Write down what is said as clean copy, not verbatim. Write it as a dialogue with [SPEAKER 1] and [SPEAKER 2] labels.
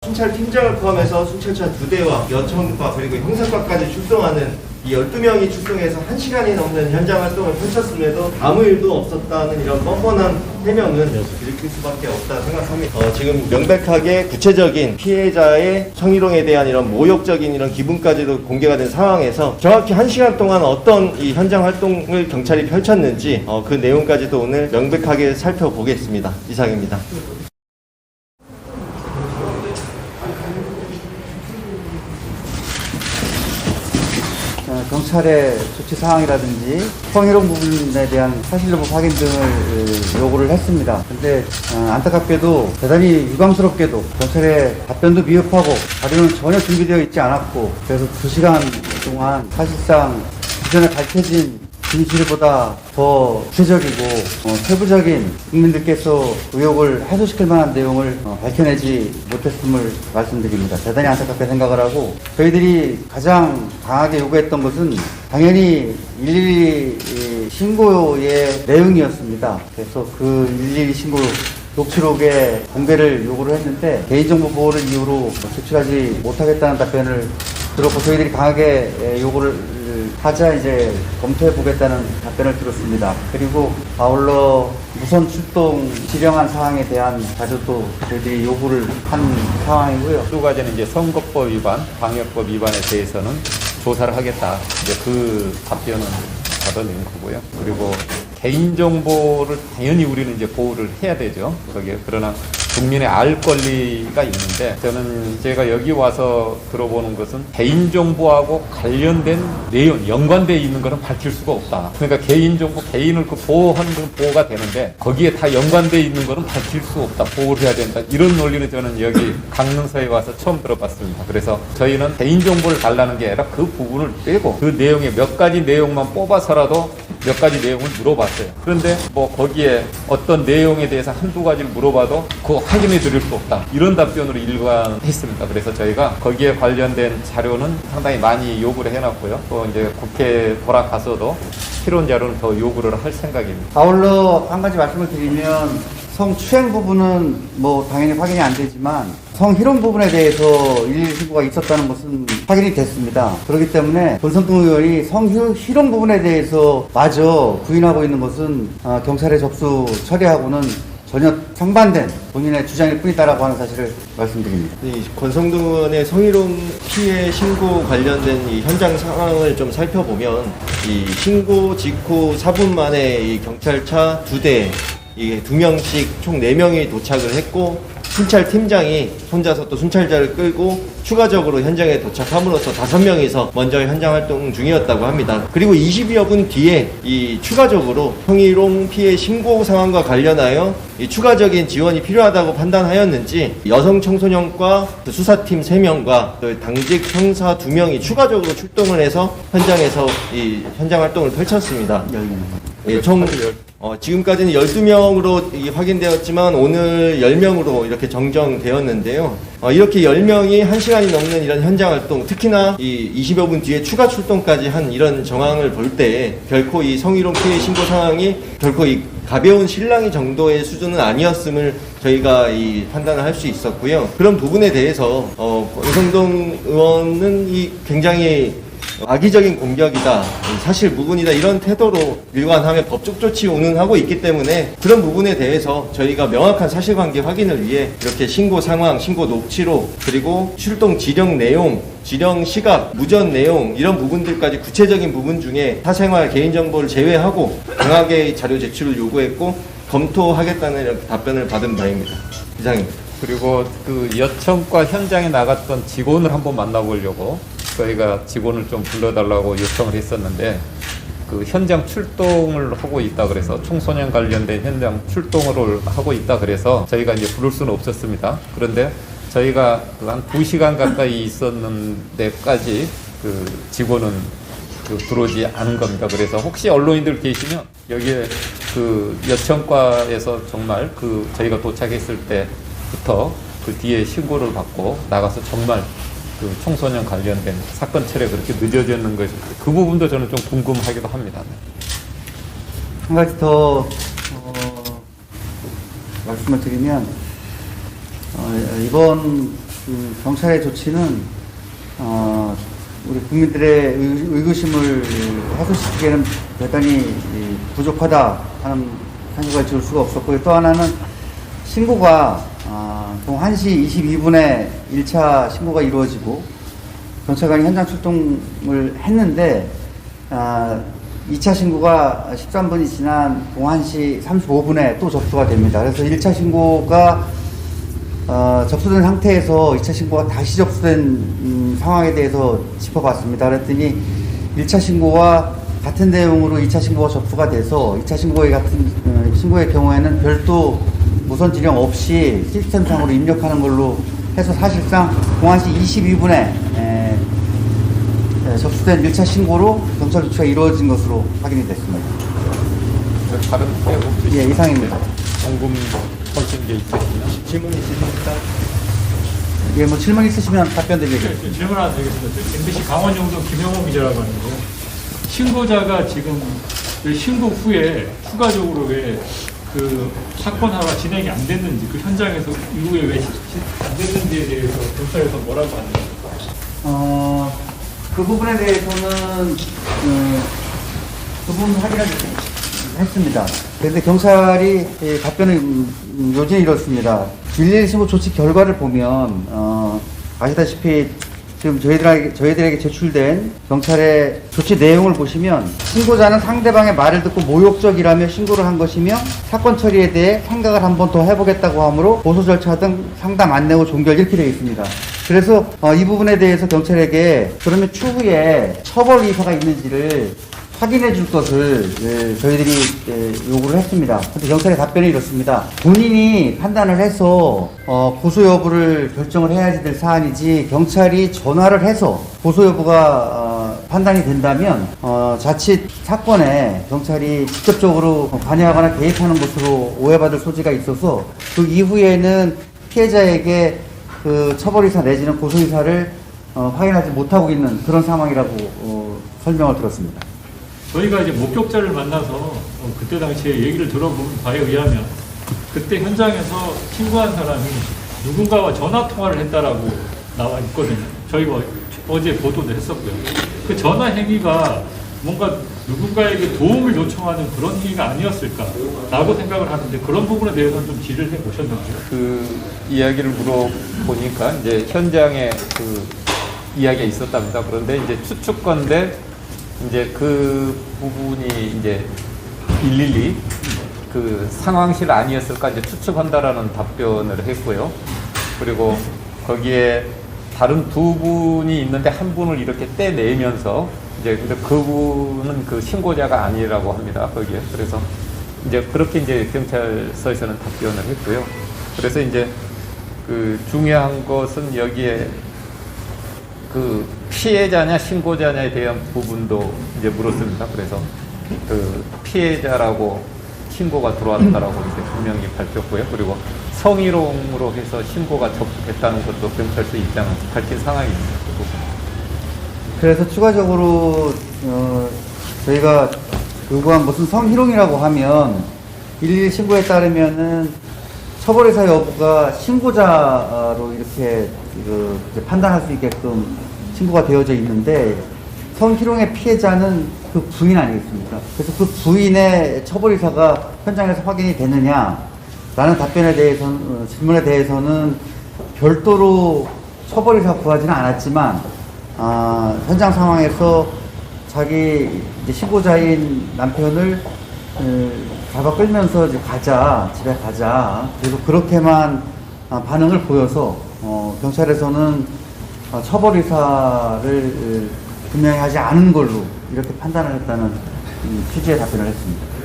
[SPEAKER 1] 순찰팀장을 포함해서 순찰차 2대와 여청과 그리고 형사과까지 출동하는 이 12명이 출동해서 1시간이 넘는 현장 활동을 펼쳤음에도 아무 일도 없었다는 이런 뻔뻔한 해명은 일으킬 수밖에 없다 생각합니다. 지금 명백하게 구체적인 피해자의 성희롱에 대한 이런 모욕적인 이런 기분까지도 공개가 된 상황에서 정확히 1시간 동안 어떤 이 현장 활동을 경찰이 펼쳤는지 그 내용까지도 오늘 명백하게 살펴보겠습니다. 이상입니다.
[SPEAKER 2] 경찰의 조치 사항이라든지 성희롱 부분에 대한 사실 여부 확인 등을 요구를 했습니다. 근데 안타깝게도 대단히 유감스럽게도 경찰의 답변도 미흡하고 자료는 전혀 준비되어 있지 않았고 그래서 2시간 동안 사실상 기존에 밝혀진 진실보다 더 구체적이고 세부적인 국민들께서 의혹을 해소시킬 만한 내용을 밝혀내지 못했음을 말씀드립니다. 대단히 안타깝게 생각을 하고 저희들이 가장 강하게 요구했던 것은 당연히 112 신고의 내용이었습니다. 그래서 그 112 신고 녹취록의 공개를 요구를 했는데 개인정보 보호를 이유로 제출하지 못하겠다는 답변을 들었고 저희들이 강하게 요구를 하자 이제 검토해 보겠다는 답변을 들었습니다. 그리고 아울러 무선 출동 지령한 사항에 대한 자료도 저희들이 요구를 한 상황이고요.
[SPEAKER 3] 두 가지는 이제 선거법 위반, 방역법 위반에 대해서는 조사를 하겠다. 이제 그 답변은 받아낸 거고요. 그리고 개인정보를 당연히 우리는 이제 보호를 해야 되죠. 거기에 그러나 국민의 알 권리가 있는데 저는 제가 여기 와서 들어보는 것은 개인정보하고 관련된 내용, 연관되어 있는 것은 밝힐 수가 없다. 그러니까 개인정보, 개인을 보호하는 건 보호가 되는데 거기에 다 연관되어 있는 것은 밝힐 수 없다. 보호를 해야 된다. 이런 논리는 저는 여기 강릉서에 와서 처음 들어봤습니다. 그래서 저희는 개인정보를 달라는 게 아니라 그 부분을 빼고 그 내용의 몇 가지 내용만 뽑아서라도 몇 가지 내용을 물어봤어요. 그런데 뭐 거기에 어떤 내용에 대해서 한두 가지를 물어봐도 그거 확인해 드릴 수 없다. 이런 답변으로 일관했습니다. 그래서 저희가 거기에 관련된 자료는 상당히 많이 요구를 해놨고요. 또 이제 국회 돌아가서도 필요한 자료는 더 요구를 할 생각입니다.
[SPEAKER 2] 아울러 한 가지 말씀을 드리면 성추행 부분은 뭐 당연히 확인이 안 되지만 성희롱 부분에 대해서 112 신고가 있었다는 것은 확인이 됐습니다. 그렇기 때문에 권성동 의원이 성희롱 부분에 대해서 마저 부인하고 있는 것은 경찰에 접수 처리하고는 전혀 상반된 본인의 주장일 뿐이다라고 하는 사실을 말씀드립니다.
[SPEAKER 1] 이 권성동 의원의 성희롱 피해 신고 관련된 이 현장 상황을 좀 살펴보면 이 신고 직후 4분 만에 이 경찰차 2대 이 2명씩 총 4명이 도착을 했고 순찰팀장이 혼자서 또 순찰자를 끌고 추가적으로 현장에 도착함으로써 5명이서 먼저 현장 활동 중이었다고 합니다. 그리고 20여 분 뒤에 이 추가적으로 성희롱 피해 신고 상황과 관련하여 이 추가적인 지원이 필요하다고 판단하였는지 여성 청소년과 수사팀 3명과 또 당직 형사 2명이 추가적으로 출동을 해서 현장에서 이 현장 활동을 펼쳤습니다. 예, 총 지금까지는 12명으로 확인되었지만 오늘 10명으로 이렇게 정정되었는데요. 이렇게 10명이 1시간이 넘는 이런 현장 활동, 특히나 이 20여 분 뒤에 추가 출동까지 한 이런 정황을 볼 때 결코 이 성희롱 피해 신고 상황이 결코 이 가벼운 실랑이 정도의 수준은 아니었음을 저희가 이 판단을 할 수 있었고요. 그런 부분에 대해서 권성동 의원은 이 굉장히 악의적인 공격이다, 사실 무근이다 이런 태도로 일관하며 법적 조치 운운하고 있기 때문에 그런 부분에 대해서 저희가 명확한 사실관계 확인을 위해 이렇게 신고 상황, 신고 녹취록, 그리고 출동 지령 내용, 지령 시각, 무전 내용 이런 부분들까지 구체적인 부분 중에 사생활 개인정보를 제외하고 강하게 자료 제출을 요구했고 검토하겠다는 이렇게 답변을 받은 바입니다. 이상입니다.
[SPEAKER 3] 그리고 그 여청과 현장에 나갔던 직원을 한번 만나보려고 저희가 직원을 좀 불러달라고 요청을 했었는데 그 현장 출동을 하고 있다 그래서 청소년 관련된 현장 출동을 하고 있다 그래서 저희가 이제 부를 수는 없었습니다. 그런데 저희가 한 2시간 가까이 있었는데까지 그 직원은 들어오지 않은 겁니다. 그래서 혹시 언론인들 계시면 여기에 그 여청과에서 정말 저희가 도착했을 때부터 그 뒤에 신고를 받고 나가서 정말 그 청소년 관련된 사건 처리가 그렇게 늦어지는 것이 그 부분도 저는 좀 궁금하기도 합니다.
[SPEAKER 2] 한 가지 더 말씀을 드리면 이번 경찰의 조치는 우리 국민들의 의구심을 해소시키기에는 대단히 부족하다 하는 생각을 지울 수가 없었고요. 또 하나는 신고가 동 1시 22분에 1차 신고가 이루어지고 경찰관이 현장 출동을 했는데 2차 신고가 13분이 지난 동 1시 35분에 또 접수가 됩니다. 그래서 1차 신고가 접수된 상태에서 2차 신고가 다시 접수된 상황에 대해서 짚어봤습니다. 그랬더니 1차 신고와 같은 내용으로 2차 신고가 접수가 돼서 2차 신고의 경우에는 별도 무선 지령 없이 시스템상으로 입력하는 걸로 해서 사실상 동 1시 22분에 접수된 1차 신고로 경찰 조치가 이루어진 것으로 확인이 됐습니다.
[SPEAKER 3] 다른 내용
[SPEAKER 2] 예, 이상입니다.
[SPEAKER 3] 궁금하신 게 있으시면
[SPEAKER 1] 질문 있으십니까?
[SPEAKER 2] 예, 뭐 질문 있으시면 답변 드리겠습니다.
[SPEAKER 4] 질문 하나 드리겠습니다. MBC 강원영동 김영호 기자라고 하는데 신고자가 지금 신고 후에 추가적으로 왜 그 사건 하나가 진행이 안 됐는지 그 현장에서 이후에 왜 안 됐는지에 대해서 경찰에서 뭐라고 하는지.
[SPEAKER 2] 그 부분에 대해서는 그 부분 확인을 했습니다. 그런데 경찰이 답변을 요지는 이렇습니다. 112 신고 조치 결과를 보면 아시다시피 지금 저희들에게 제출된 경찰의 조치 내용을 보시면 신고자는 상대방의 말을 듣고 모욕적이라며 신고를 한 것이며 사건 처리에 대해 생각을 한 번 더 해보겠다고 하므로 고소 절차 등 상담 안내후 종결 이렇게 되어 있습니다. 그래서 이 부분에 대해서 경찰에게 그러면 추후에 처벌 의사가 있는지를 확인해 줄 것을 저희들이 요구를 했습니다. 근데 경찰의 답변이 이렇습니다. 본인이 판단을 해서 고소 여부를 결정을 해야지 될 사안이지 경찰이 전화를 해서 고소 여부가 판단이 된다면 자칫 사건에 경찰이 직접적으로 관여하거나 개입하는 것으로 오해받을 소지가 있어서 그 이후에는 피해자에게 그 처벌 의사 내지는 고소 의사를 확인하지 못하고 있는 그런 상황이라고 설명을 들었습니다.
[SPEAKER 4] 저희가 이제 목격자를 만나서 그때 당시에 얘기를 들어본 바에 의하면 그때 현장에서 신고한 사람이 누군가와 전화 통화를 했다라고 나와 있거든요. 저희가 어제 보도도 했었고요. 그 전화 행위가 뭔가 누군가에게 도움을 요청하는 그런 행위가 아니었을까라고 생각을 하는데 그런 부분에 대해서는 좀 질의를 해보셨는지요?
[SPEAKER 3] 그 이야기를 물어보니까 이제 현장에 그 이야기가 있었답니다. 그런데 이제 추측건데 이제 그 부분이 이제 112 그 상황실 아니었을까 이제 추측한다라는 답변을 했고요. 그리고 거기에 다른 두 분이 있는데 한 분을 이렇게 떼내면서 이제 근데 그분은 그 신고자가 아니라고 합니다. 거기에. 그래서 이제 그렇게 이제 경찰서에서는 답변을 했고요. 그래서 이제 그 중요한 것은 여기에 그 피해자냐 신고자냐에 대한 부분도 이제 물었습니다. 그래서 그 피해자라고 신고가 들어왔다라고 이제 분명히 밝혔고요. 그리고 성희롱으로 해서 신고가 접수됐다는 것도 경찰서 입장을 밝힌 상황입니다. 그 부분.
[SPEAKER 2] 그래서 추가적으로 저희가 요구한 것은 성희롱이라고 하면 112 신고에 따르면은 처벌의사 여부가 신고자로 이렇게 이제 판단할 수 있게끔 신고가 되어져 있는데 성희롱의 피해자는 그 부인 아니겠습니까? 그래서 그 부인의 처벌의사가 현장에서 확인이 되느냐라는 답변에 대해서는 질문에 대해서는 별도로 처벌의사 구하지는 않았지만 현장 상황에서 자기 이제 신고자인 남편을 잡아 끌면서 이제 집에 가자. 그래서 그렇게만 반응을 보여서 경찰에서는 처벌 의사를 분명히 하지 않은 걸로 이렇게 판단을 했다는 취지의 답변을 했습니다.